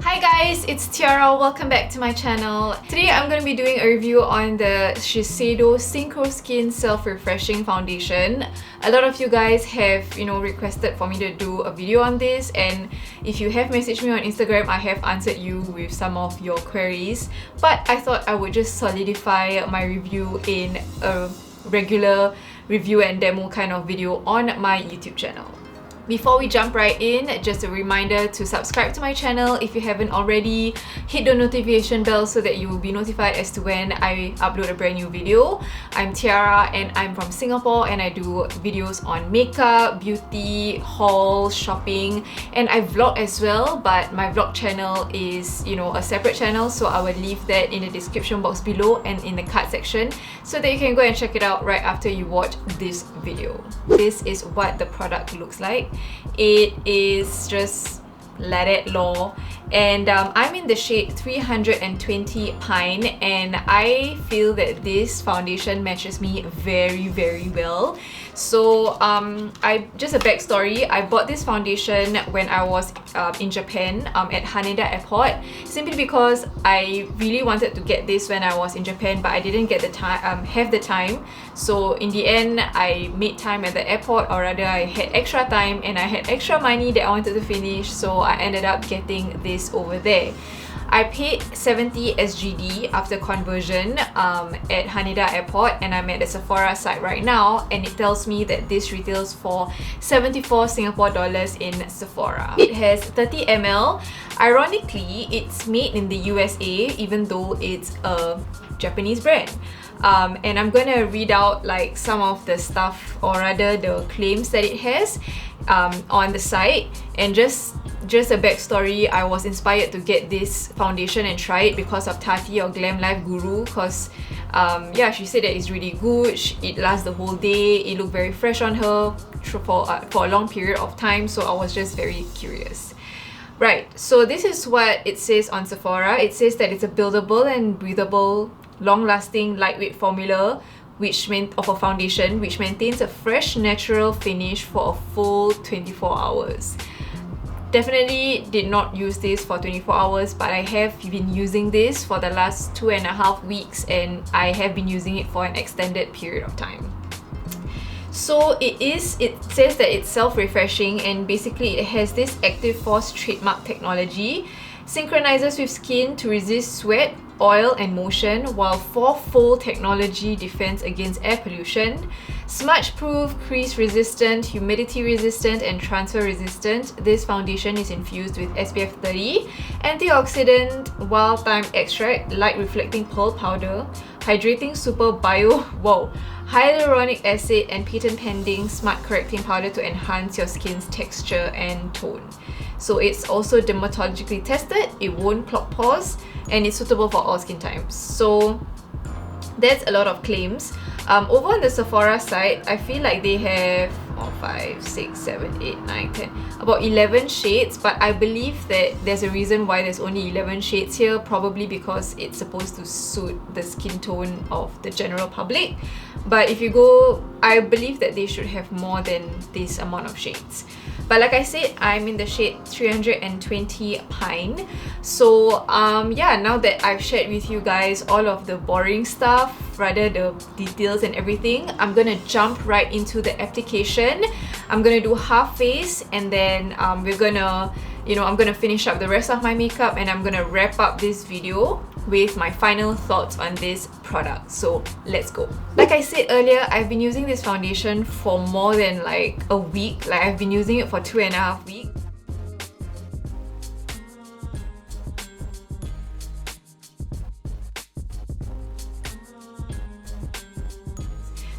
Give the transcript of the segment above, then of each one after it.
Hi guys, it's Tiara. Welcome back to my channel. Today I'm going to be doing a review on the Shiseido Synchro Skin Self-Refreshing Foundation. A lot of you guys have, requested for me to do a video on this, and if you have messaged me on Instagram, I have answered you with some of your queries. But I thought I would just solidify my review in a regular review and demo kind of video on my YouTube channel. Before we jump right in, just a reminder to subscribe to my channel if you haven't already. Hit the notification bell so that you will be notified as to when I upload a brand new video. I'm Tiara and I'm from Singapore, and I do videos on makeup, beauty, hauls, shopping, and I vlog as well, but my vlog channel is, a separate channel, so I will leave that in the description box below and in the card section so that you can go and check it out right after you watch this video. This is what the product looks like. It is just Let It Law, and I'm in the shade 320 Pine, and I feel that this foundation matches me very well. So just a backstory, I bought this foundation when I was in Japan at Haneda Airport, simply because I really wanted to get this when I was in Japan, but I didn't get the time, have the time. So in the end, I made time at the airport, or rather I had extra time and I had extra money that I wanted to finish, so I ended up getting this over there. I paid 70 SGD after conversion at Haneda Airport, and I'm at the Sephora site right now, and it tells me that this retails for 74 Singapore dollars in Sephora. It has 30 ml. Ironically, it's made in the USA even though it's a Japanese brand. And I'm gonna read out like some of the stuff, or rather the claims that it has on the site. And just a backstory, I was inspired to get this foundation and try it because of Tati, or Glam Life Guru, because she said that it's really good, it lasts the whole day, it looked very fresh on her for a long period of time, so I was just very curious. Right, so this is what it says on Sephora. It says that it's a buildable and breathable, long-lasting, lightweight formula of a foundation which maintains a fresh, natural finish for a full 24 hours. Definitely did not use this for 24 hours, but I have been using this for the last 2.5 weeks, and I have been using it for an extended period of time. So it says that it's self-refreshing, and basically it has this Active Force trademark technology, synchronizes with skin to resist sweat, oil and motion, while 4-fold technology defense against air pollution, smudge-proof, crease-resistant, humidity-resistant and transfer-resistant. This foundation is infused with SPF 30, antioxidant, wild-thyme extract, light-reflecting pearl powder, hydrating super hyaluronic acid and patent-pending smart correcting powder to enhance your skin's texture and tone. So it's also dermatologically tested, it won't clog pores, and it's suitable for all skin types. So that's a lot of claims. Over on the Sephora site, I feel like they have 5, 6, 7, 8, 9, 10, about 11 shades, but I believe that there's a reason why there's only 11 shades here, probably because it's supposed to suit the skin tone of the general public. But if you go, I believe that they should have more than this amount of shades. But like I said, I'm in the shade 320 Pine. So now that I've shared with you guys all of the boring stuff, rather the details and everything, I'm gonna jump right into the application. I'm gonna do half face, and then we're gonna, I'm gonna finish up the rest of my makeup, and I'm gonna wrap up this video with my final thoughts on this product. So let's go. Like I said earlier, I've been using this foundation for more than like a week. Like I've been using it for 2.5 weeks.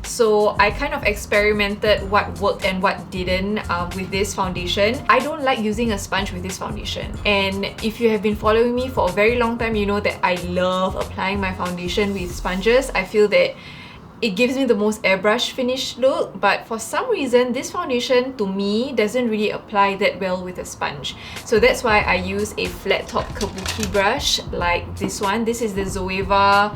So I kind of experimented what worked and what didn't with this foundation. I don't like using a sponge with this foundation, and if you have been following me for a very long time, you know that I love applying my foundation with sponges. I feel that it gives me the most airbrush finish look, but for some reason this foundation to me doesn't really apply that well with a sponge. So that's why I use a flat top kabuki brush like this one. This is the Zoeva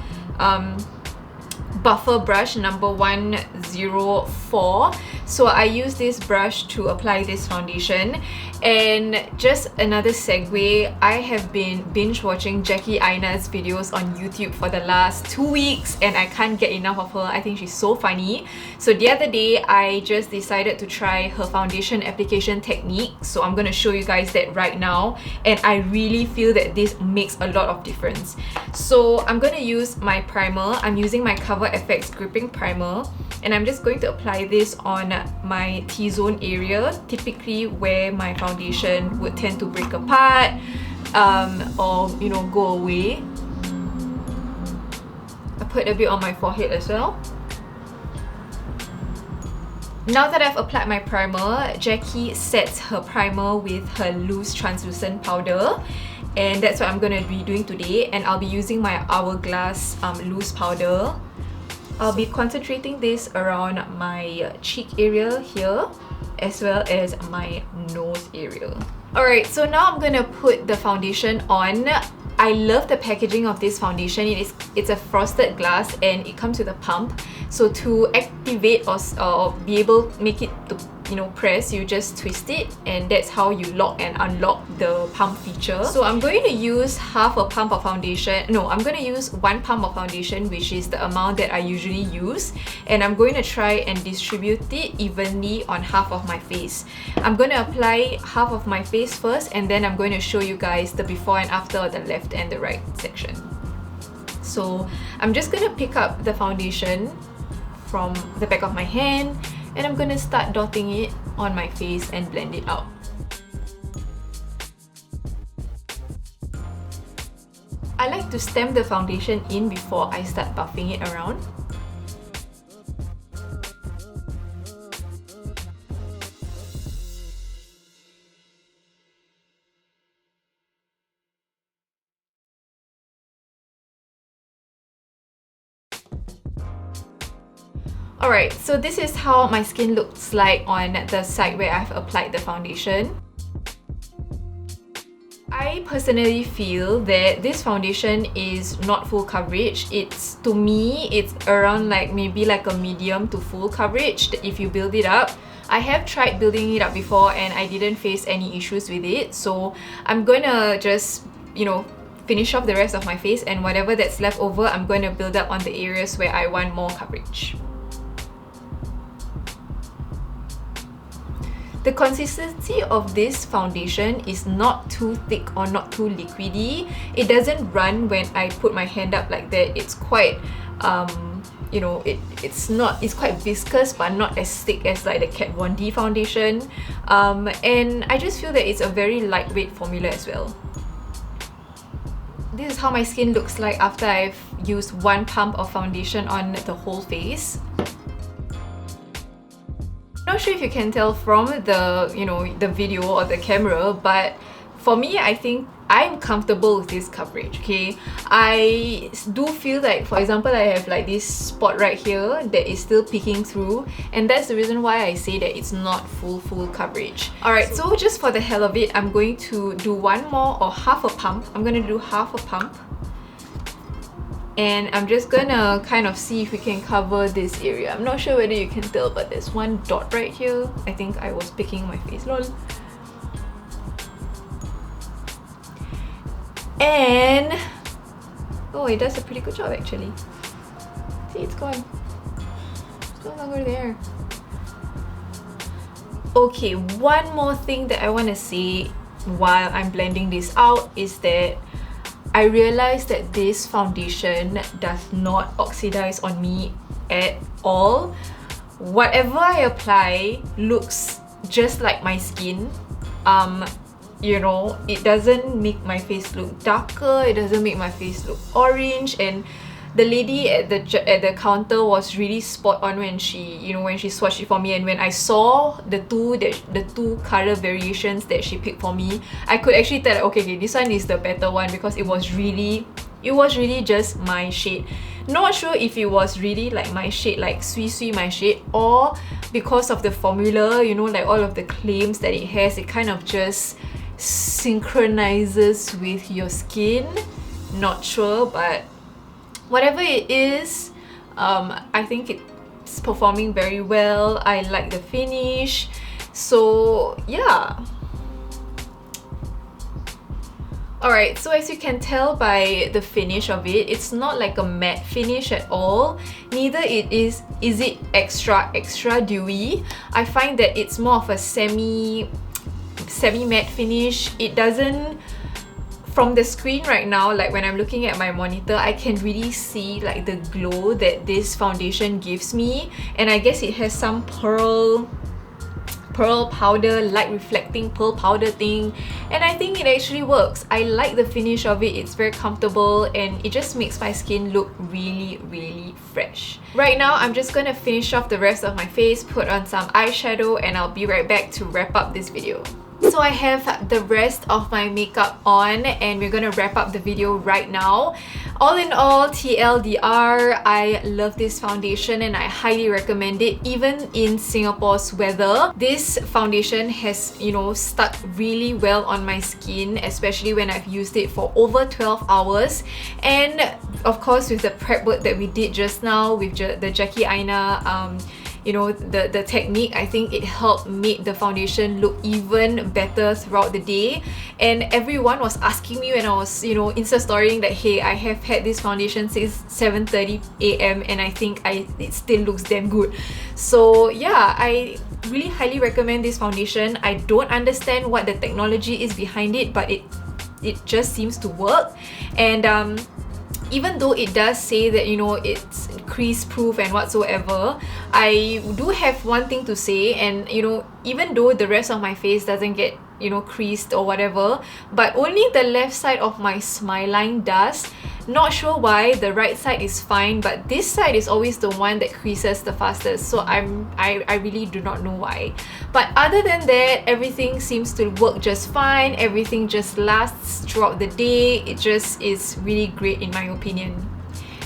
buffer brush number 104. So I use this brush to apply this foundation. And just another segue, I have been binge watching Jackie Aina's videos on YouTube for the last 2 weeks and I can't get enough of her. I think she's so funny. So the other day, I just decided to try her foundation application technique. So I'm gonna show you guys that right now. And I really feel that this makes a lot of difference. So I'm gonna use my primer. I'm using my Cover FX Gripping Primer. And I'm just going to apply this on my T-zone area, typically where my foundation would tend to break apart or, you know, go away. I put a bit on my forehead as well. Now that I've applied my primer, Jackie sets her primer with her loose translucent powder. And that's what I'm going to be doing today. And I'll be using my Hourglass loose powder. I'll be concentrating this around my cheek area here, as well as my nose area. Alright, so now I'm gonna put the foundation on. I love the packaging of this foundation. It's a frosted glass and it comes with a pump. So to activate or be able to make it to, you know, press, you just twist it and that's how you lock and unlock the pump feature. So I'm going to use half a pump of foundation. No, I'm going to use 1 pump of foundation, which is the amount that I usually use. And I'm going to try and distribute it evenly on half of my face. I'm going to apply half of my face first and then I'm going to show you guys the before and after on the left and the right section. So I'm just going to pick up the foundation from the back of my hand and I'm gonna start dotting it on my face and blend it out. I like to stamp the foundation in before I start buffing it around. Alright, so this is how my skin looks like on the side where I've applied the foundation. I personally feel that this foundation is not full coverage. To me, it's around like maybe like a medium to full coverage if you build it up. I have tried building it up before and I didn't face any issues with it. So I'm gonna just, you know, finish off the rest of my face and whatever that's left over, I'm going to build up on the areas where I want more coverage. The consistency of this foundation is not too thick or not too liquidy. It doesn't run when I put my hand up like that. It's quite, you know, it's quite viscous but not as thick as like the Kat Von D foundation. And I just feel that it's a very lightweight formula as well. This is how my skin looks like after I've used 1 pump of foundation on the whole face. Not sure if you can tell from the, you know, the video or the camera, but for me, I think I'm comfortable with this coverage, okay? I do feel like, for example, I have like this spot right here that is still peeking through, and that's the reason why I say that it's not full coverage. Alright, so just for the hell of it, I'm going to do 1 more or half a pump. I'm going to do half a pump. And I'm just gonna kind of see if we can cover this area. I'm not sure whether you can tell, but there's 1 dot right here. I think I was picking my face, lol. And oh, it does a pretty good job actually. See, it's gone. It's no longer there. Okay, 1 more thing that I want to say while I'm blending this out is that I realized that this foundation does not oxidize on me at all. Whatever I apply looks just like my skin. You know, it doesn't make my face look darker, it doesn't make my face look orange, and the lady at the counter was really spot on when she, you know, when she swatched it for me. And when I saw the two color variations that she picked for me, I could actually tell, okay, this one is the better one, because it was really just my shade. Not sure if it was really like my shade, like sweet my shade, or because of the formula, you know, like all of the claims that it has, it kind of just synchronizes with your skin. Not sure, but whatever it is, I think it's performing very well. I like the finish. So yeah. Alright, so as you can tell by the finish of it, it's not like a matte finish at all. Neither is it extra dewy. I find that it's more of a semi matte finish. It doesn't, from the screen right now, like when I'm looking at my monitor, I can really see like the glow that this foundation gives me, and I guess it has some pearl powder, light reflecting pearl powder thing, and I think it actually works. I like the finish of it. It's very comfortable and it just makes my skin look really fresh. Right now, I'm just gonna finish off the rest of my face, put on some eyeshadow, and I'll be right back to wrap up this video. So I have the rest of my makeup on and we're gonna wrap up the video right now. All in all, TLDR, I love this foundation and I highly recommend it even in Singapore's weather. This foundation has, you know, stuck really well on my skin, especially when I've used it for over 12 hours. And of course, with the prep work that we did just now with the Jackie Aina, you know, the technique, I think it helped make the foundation look even better throughout the day. And everyone was asking me when I was, you know, Insta-storying that, hey, I have had this foundation since 7:30 AM and I think it still looks damn good. So yeah, I really highly recommend this foundation. I don't understand what the technology is behind it, but it just seems to work. And even though it does say that, you know, it's crease proof and whatsoever, I do have one thing to say. And you know, even though the rest of my face doesn't get, you know, creased or whatever, but only the left side of my smile line does. Not sure why. The right side is fine, but this side is always the one that creases the fastest. So I really do not know why. But other than that, everything seems to work just fine. Everything just lasts throughout the day. It just is really great in my opinion.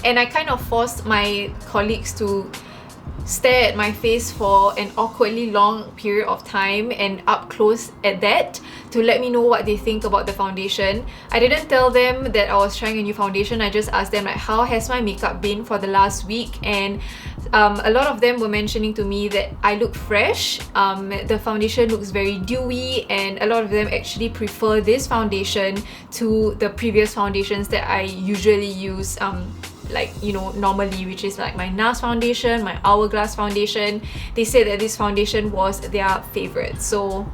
And I kind of forced my colleagues to stare at my face for an awkwardly long period of time and up close at that, to let me know what they think about the foundation. I didn't tell them that I was trying a new foundation. I just asked them like, how has my makeup been for the last week? And a lot of them were mentioning to me that I look fresh, the foundation looks very dewy, and a lot of them actually prefer this foundation to the previous foundations that I usually use, like, you know, normally, which is like my NARS foundation, my Hourglass foundation. They said that this foundation was their favorite. So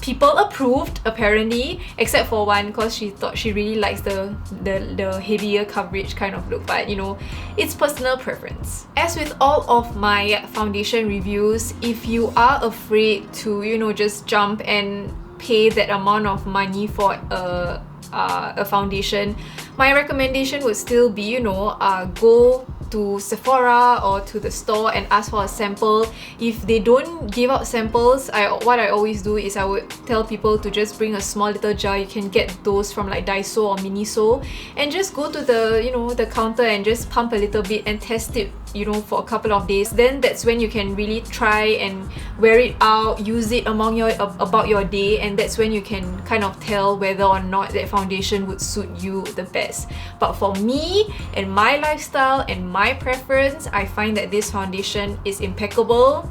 people approved apparently, except for one, because she thought she really likes the heavier coverage kind of look, but you know, it's personal preference. As with all of my foundation reviews, if you are afraid to, you know, just jump and pay that amount of money for a foundation, my recommendation would still be, you know, go to Sephora or to the store and ask for a sample. If they don't give out samples, what I always do is I would tell people to just bring a small little jar. You can get those from like Daiso or Miniso, and just go to the, you know, the counter and just pump a little bit and test it, you know, for a couple of days. Then that's when you can really try and wear it out, use it about your day, and that's when you can kind of tell whether or not that foundation would suit you the best. But for me and my lifestyle and my preference, I find that this foundation is impeccable.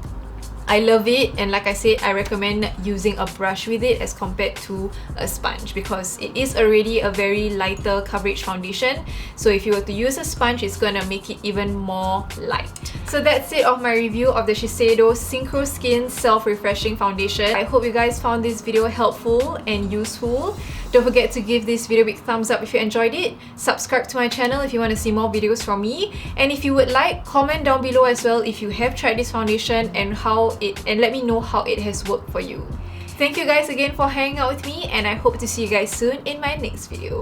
I love it, and like I said, I recommend using a brush with it as compared to a sponge, because it is already a very lighter coverage foundation. So if you were to use a sponge, it's gonna make it even more light. So that's it of my review of the Shiseido Synchro Skin Self-Refreshing Foundation. I hope you guys found this video helpful and useful. Don't forget to give this video a big thumbs up if you enjoyed it. Subscribe to my channel if you want to see more videos from me. And if you would like, comment down below as well if you have tried this foundation and let me know how it has worked for you. Thank you guys again for hanging out with me, and I hope to see you guys soon in my next video.